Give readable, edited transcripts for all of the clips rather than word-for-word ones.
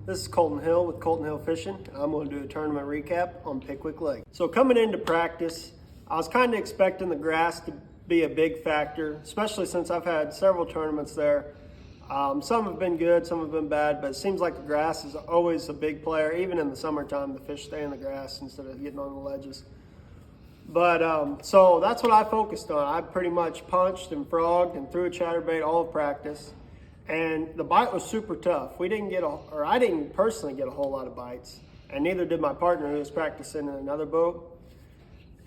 This is Colton Hill with Colton Hill Fishing. I'm going to do a tournament recap on Pickwick Lake. So coming into practice, I was kind of expecting the grass to be a big factor, especially since I've had several tournaments there. Some have been good, some have been bad, but it seems like the grass is always a big player. Even in the summertime, the fish stay in the grass instead of getting on the ledges. But so that's what I focused on. I pretty much punched and frogged and threw a chatterbait all of practice. And the bite was super tough. I didn't personally get a whole lot of bites, and neither did my partner who was practicing in another boat.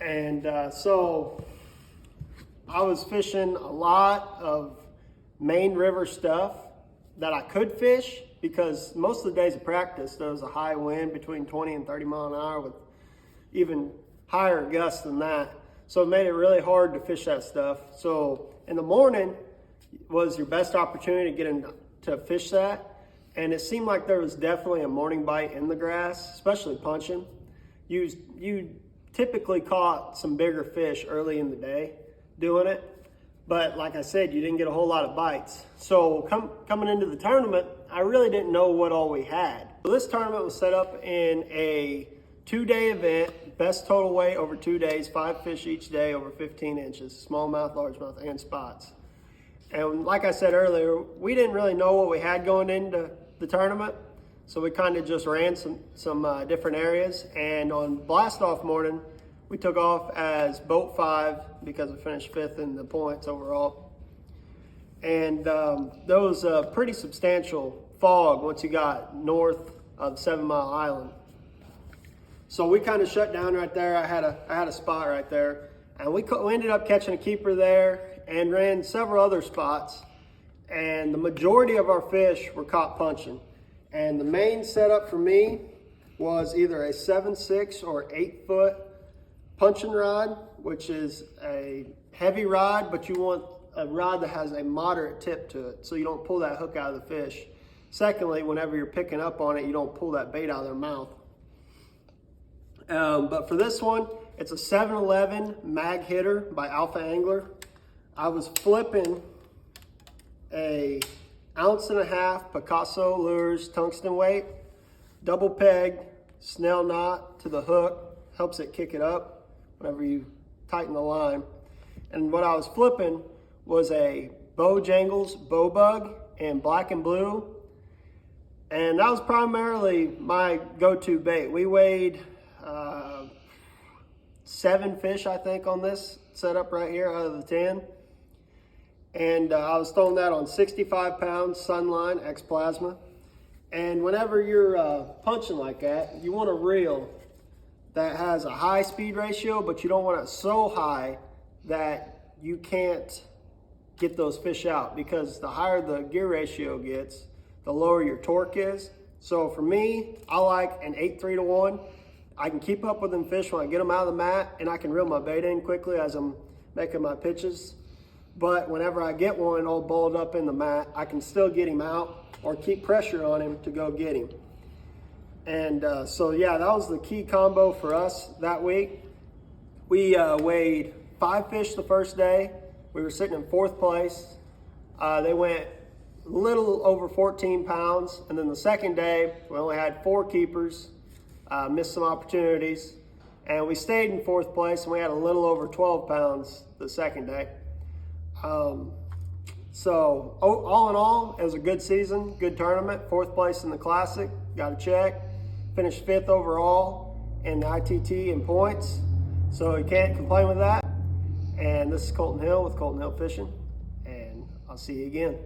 And so I was fishing a lot of main river stuff that I could fish, because most of the days of practice there was a high wind between 20 and 30 mile an hour with even higher gusts than that. So it made it really hard to fish that stuff. So in the morning was your best opportunity to get in to fish that. And it seemed like there was definitely a morning bite in the grass, especially punching. You typically caught some bigger fish early in the day doing it. But like I said, you didn't get a whole lot of bites. So coming into the tournament, I really didn't know what all we had. So this tournament was set up in a 2-day event, best total weight over 2 days, 5 fish each day over 15 inches, smallmouth, largemouth, and spots. And like I said earlier, we didn't really know what we had going into the tournament. So we kind of just ran some different areas. And on blast off morning, we took off as boat 5 because we finished 5th in the points overall. And there was a pretty substantial fog once you got north of 7 Mile Island. So we kind of shut down right there. I had a spot right there, and we ended up catching a keeper there and ran several other spots. And the majority of our fish were caught punching. And the main setup for me was either a 7-6 or 8-foot punching rod, which is a heavy rod, but you want a rod that has a moderate tip to it so you don't pull that hook out of the fish. Secondly, whenever you're picking up on it, you don't pull that bait out of their mouth. But for this one, it's a 711 mag hitter by Alpha Angler. I was flipping a 1.5 ounce Picasso lures tungsten weight, double peg, snell knot to the hook, helps it kick it up whenever you tighten the line. And what I was flipping was a Bojangle's Bow Bug in black and blue. And that was primarily my go-to bait. We weighed 7 fish, I think, on this setup right here out of the 10. And I was throwing that on 65 pound Sunline XPlasma. And whenever you're punching like that, you want a reel that has a high speed ratio, but you don't want it so high that you can't get those fish out, because the higher the gear ratio gets, the lower your torque is. So for me, I like an 8-3-1. I can keep up with them fish when I get them out of the mat, and I can reel my bait in quickly as I'm making my pitches. But whenever I get one all balled up in the mat, I can still get him out or keep pressure on him to go get him. And so yeah, that was the key combo for us that week. We weighed 5 fish the first day. We were sitting in 4th place. They went a little over 14 pounds. And then the second day, we only had 4 keepers, missed some opportunities. And we stayed in 4th place, and we had a little over 12 pounds the second day. So all in all, it was a good season, good tournament. 4th place in the Classic, got a check. Finished 5th overall in the ITT in points. So you can't complain with that. And this is Colton Hill with Colton Hill Fishing, and I'll see you again.